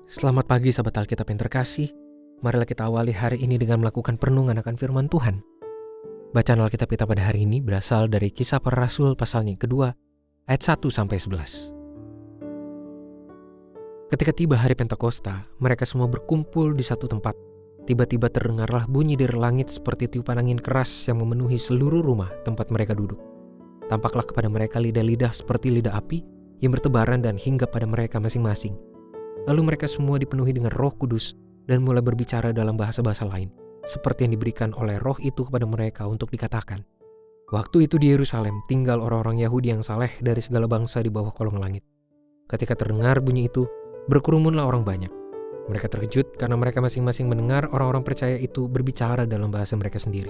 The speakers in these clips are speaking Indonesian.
Selamat pagi sahabat Alkitab yang terkasih. Marilah kita awali hari ini dengan melakukan perenungan akan firman Tuhan. Bacaan Alkitab kita pada hari ini berasal dari Kisah Para Rasul pasalnya kedua, ayat 1-11. Ketika tiba hari Pentakosta, mereka semua berkumpul di satu tempat. Tiba-tiba terdengarlah bunyi dari langit seperti tiupan angin keras yang memenuhi seluruh rumah tempat mereka duduk. Tampaklah kepada mereka lidah-lidah seperti lidah api yang bertebaran dan hinggap pada mereka masing-masing. Lalu mereka semua dipenuhi dengan Roh Kudus dan mulai berbicara dalam bahasa-bahasa lain, seperti yang diberikan oleh Roh itu kepada mereka untuk dikatakan. Waktu itu di Yerusalem tinggal orang-orang Yahudi yang saleh dari segala bangsa di bawah kolong langit. Ketika terdengar bunyi itu, berkerumunlah orang banyak. Mereka terkejut karena mereka masing-masing mendengar orang-orang percaya itu berbicara dalam bahasa mereka sendiri.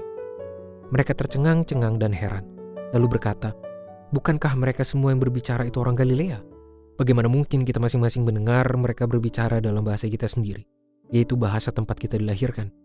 Mereka tercengang-cengang dan heran, lalu berkata, "Bukankah mereka semua yang berbicara itu orang Galilea? Bagaimana mungkin kita masing-masing mendengar mereka berbicara dalam bahasa kita sendiri, yaitu bahasa tempat kita dilahirkan?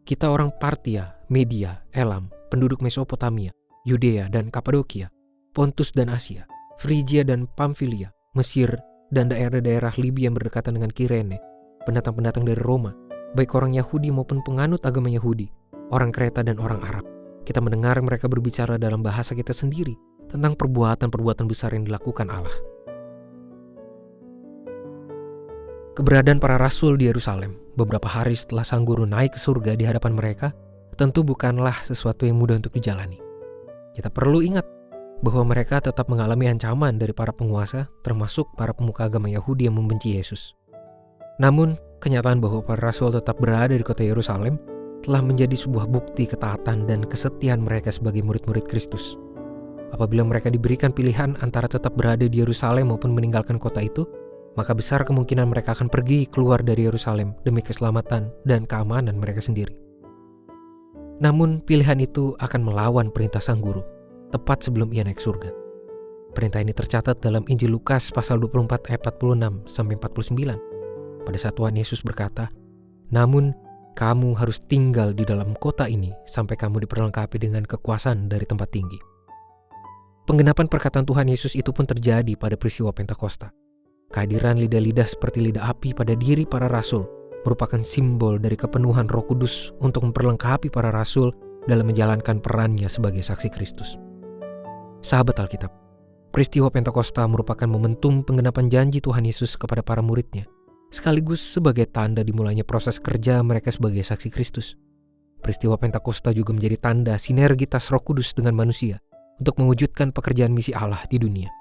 Kita orang Partia, Media, Elam, penduduk Mesopotamia, Yudea dan Kapadokia, Pontus dan Asia, Frigia dan Pamfilia, Mesir, dan daerah-daerah Libya yang berdekatan dengan Kirene, pendatang-pendatang dari Roma, baik orang Yahudi maupun penganut agama Yahudi, orang Kreta dan orang Arab. Kita mendengar mereka berbicara dalam bahasa kita sendiri tentang perbuatan-perbuatan besar yang dilakukan Allah." Keberadaan para rasul di Yerusalem beberapa hari setelah Sang Guru naik ke surga di hadapan mereka tentu bukanlah sesuatu yang mudah untuk dijalani. Kita perlu ingat bahwa mereka tetap mengalami ancaman dari para penguasa, termasuk para pemuka agama Yahudi yang membenci Yesus. Namun, kenyataan bahwa para rasul tetap berada di kota Yerusalem telah menjadi sebuah bukti ketaatan dan kesetiaan mereka sebagai murid-murid Kristus. Apabila mereka diberikan pilihan antara tetap berada di Yerusalem maupun meninggalkan kota itu, maka besar kemungkinan mereka akan pergi keluar dari Yerusalem demi keselamatan dan keamanan mereka sendiri. Namun pilihan itu akan melawan perintah Sang Guru, tepat sebelum ia naik surga. Perintah ini tercatat dalam Injil Lukas pasal 24 ayat 46-49. Pada saat Tuhan Yesus berkata, "Namun kamu harus tinggal di dalam kota ini sampai kamu diperlengkapi dengan kekuasaan dari tempat tinggi." Penggenapan perkataan Tuhan Yesus itu pun terjadi pada peristiwa Pentakosta. Kehadiran lidah-lidah seperti lidah api pada diri para rasul merupakan simbol dari kepenuhan Roh Kudus untuk memperlengkapi para rasul dalam menjalankan perannya sebagai saksi Kristus. Sahabat Alkitab, peristiwa Pentakosta merupakan momentum penggenapan janji Tuhan Yesus kepada para muridnya, sekaligus sebagai tanda dimulainya proses kerja mereka sebagai saksi Kristus. Peristiwa Pentakosta juga menjadi tanda sinergitas Roh Kudus dengan manusia untuk mewujudkan pekerjaan misi Allah di dunia.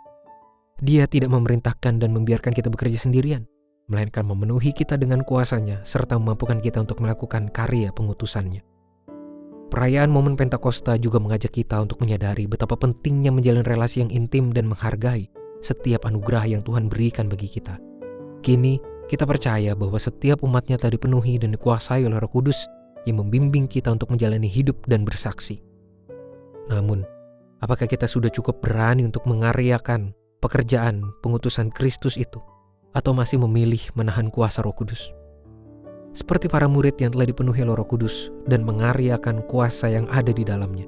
Dia tidak memerintahkan dan membiarkan kita bekerja sendirian, melainkan memenuhi kita dengan kuasanya serta memampukan kita untuk melakukan karya pengutusannya. Perayaan momen Pentakosta juga mengajak kita untuk menyadari betapa pentingnya menjalin relasi yang intim dan menghargai setiap anugerah yang Tuhan berikan bagi kita. Kini, kita percaya bahwa setiap umatnya telah dipenuhi dan dikuasai oleh Roh Kudus yang membimbing kita untuk menjalani hidup dan bersaksi. Namun, apakah kita sudah cukup berani untuk mengaryakan pekerjaan pengutusan Kristus itu, atau masih memilih menahan kuasa Roh Kudus? Seperti para murid yang telah dipenuhi oleh Roh Kudus dan mengaryakan kuasa yang ada di dalamnya,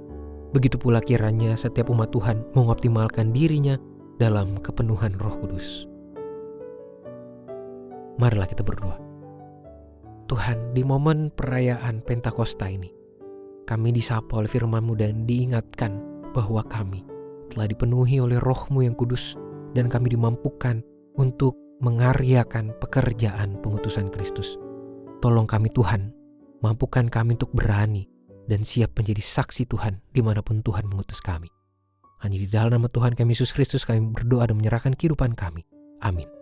begitu pula kiranya setiap umat Tuhan mengoptimalkan dirinya dalam kepenuhan Roh Kudus. Marilah kita berdoa. Tuhan, di momen perayaan Pentakosta ini, kami disapa oleh firman-Mu dan diingatkan bahwa kami telah dipenuhi oleh Roh-Mu yang kudus dan kami dimampukan untuk mengaryakan pekerjaan pengutusan Kristus. Tolong kami Tuhan, mampukan kami untuk berani dan siap menjadi saksi Tuhan dimanapun Tuhan mengutus kami. Hanya di dalam nama Tuhan kami Yesus Kristus kami berdoa dan menyerahkan kehidupan kami. Amin.